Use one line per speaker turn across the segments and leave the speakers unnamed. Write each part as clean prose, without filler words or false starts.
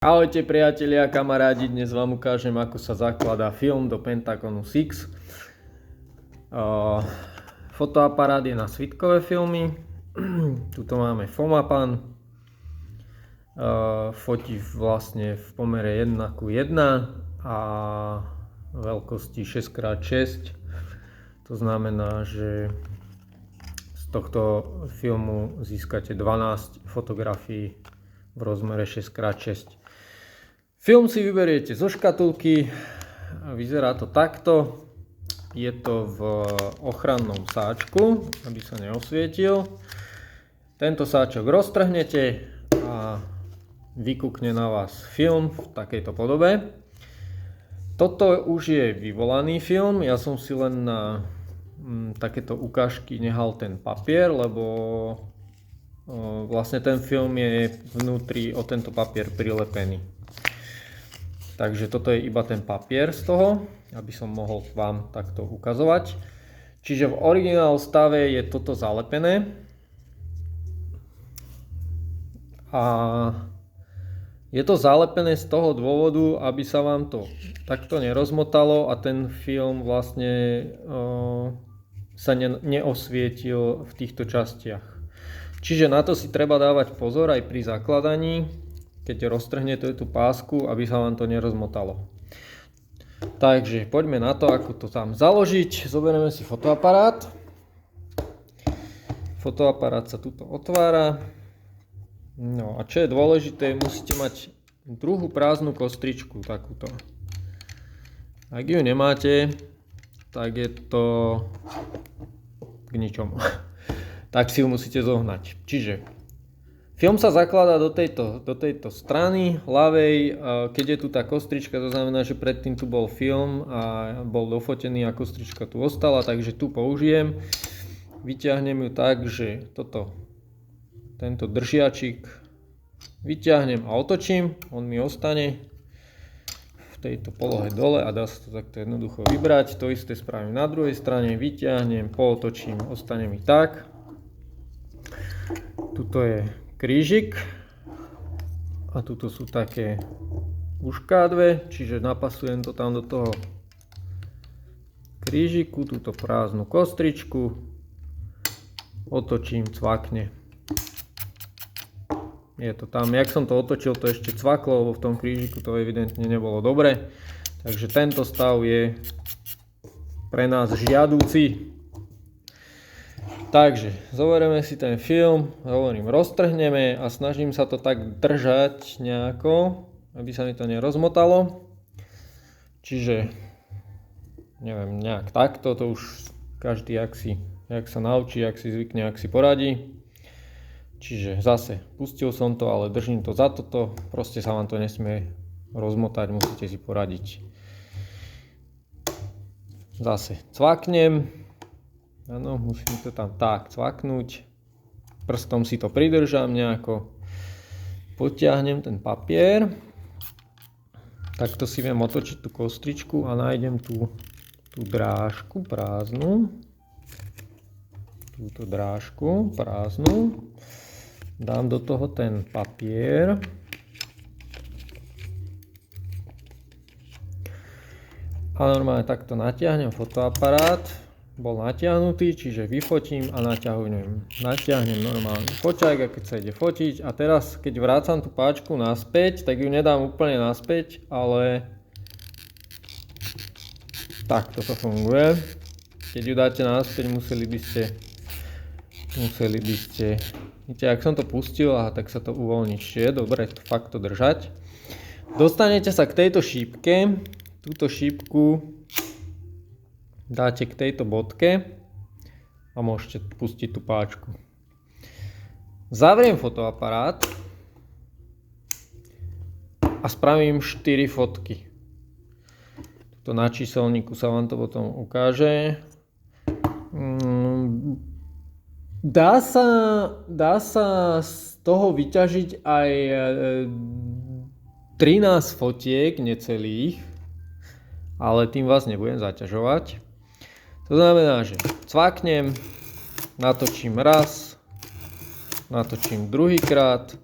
Ahojte priatelia a kamarádi, dnes vám ukážem, ako sa zakladá film do Pentagonu 6. Fotoaparát je na svitkové filmy. Tuto máme Fomapan. Fotí vlastne v pomere 1:1 a veľkosti 6x6. To znamená, že z tohto filmu získate 12 fotografií v rozmere 6x6. Film si vyberiete zo škatulky, vyzerá to takto, je to v ochrannom sáčku, aby sa neosvietil. Tento sáčok roztrhnete a vykúkne na vás film v takejto podobe. Toto už je vyvolaný film, ja som si len na takéto ukážky nehal ten papier, lebo vlastne ten film je vnútri o tento papier prilepený. Takže toto je iba ten papier z toho, aby som mohol vám takto ukazovať. Čiže v originál stave je toto zalepené. A je to zalepené z toho dôvodu, aby sa vám to takto nerozmotalo a ten film vlastne sa neosvietil v týchto častiach. Čiže na to si treba dávať pozor aj pri zakladaní, keď roztrhnete tú pásku, aby sa vám to nerozmotalo. Takže poďme na to, ako to tam založiť. Zoberieme si fotoaparát. Fotoaparát sa tuto otvára. No a čo je dôležité, musíte mať druhú prázdnu kostričku, takúto. Ak ju nemáte, tak je to k ničomu. Tak si ju musíte zohnať. Čiže film sa zakladá do tejto strany ľavej, keď je tu tá kostrička, to znamená, že predtým tu bol film a bol dofotený a kostrička tu ostala, takže tu použijem. Vyťahnem ju tak, že tento držiačik vyťahnem a otočím, on mi ostane v tejto polohe dole a dá sa to takto jednoducho vybrať. To isté spravím na druhej strane, vyťahnem, pootočím, ostane mi tak. Tuto je krížik a tuto sú také ušká dve, čiže napasujem to tam do toho krížiku, túto prázdnu kostričku, otočím, cvakne. Je to tam, jak som to otočil, to ešte cvaklo, lebo v tom krížiku to evidentne nebolo dobre, takže tento stav je pre nás žiadúci. Takže zoberieme si ten film, roztrhneme a snažím sa to tak držať nejako, aby sa mi to nerozmotalo. Čiže neviem, nejak takto, to už každý jak sa naučí, jak si zvykne, jak si poradí. Čiže zase pustil som to, ale držím to za toto, proste sa vám to nesmie rozmotať, musíte si poradiť. Zase cvaknem. Áno, musím to tam tak cvaknúť. Prstom si to pridržam nejako. Potiahnem ten papier. Takto si viem otočiť tú kostričku a nájdem tú drážku prázdnu. Túto drážku prázdnu. Dám do toho ten papier. A normálne takto natiahnem fotoaparát. Bol natiahnutý, čiže vyfotím a natiahnem normálny foťák, a keď sa ide fotiť. A teraz, keď vrácam tú páčku naspäť, tak ju nedám úplne naspäť, ale takto to funguje. Keď ju dáte naspäť, museli by ste, vidíte, ak som to pustil, tak sa to uvoľní. Čiže je dobre fakt to držať. Dostanete sa k tejto šípke, túto šípku dáte k tejto bodke a môžete pustiť tú páčku. Zavriem fotoaparát a spravím 4 fotky. Tuto na číselníku sa vám to potom ukáže. Dá sa z toho vyťažiť aj 13 fotiek necelých, ale tým vás nebudem zaťažovať. To znamená, že cvaknem, natočím raz, natočím druhýkrát,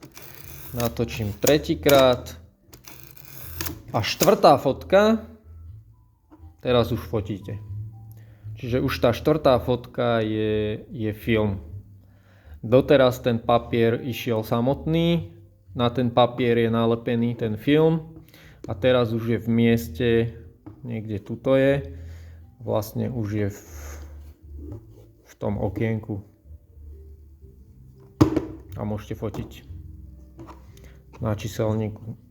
natočím tretíkrát, A štvrtá fotka, teraz už fotíte. Čiže už tá štvrtá fotka je film. Doteraz ten papier išiel samotný, na ten papier je nalepený ten film a teraz už je v mieste, niekde tuto je, vlastne už je v tom okienku a môžete fotiť na číselníku.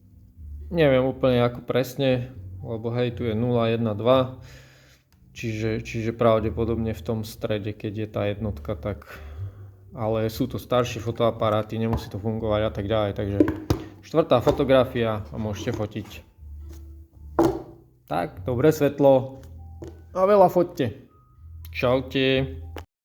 Neviem úplne ako presne, lebo hej, tu je 0, 1, 2, čiže pravdepodobne v tom strede, keď je tá jednotka, tak... Ale sú to staršie fotoaparáty, nemusí to fungovať a tak ďalej, takže štvrtá fotografia a môžete fotiť. Tak, dobré svetlo a veľa foťte. Čaute.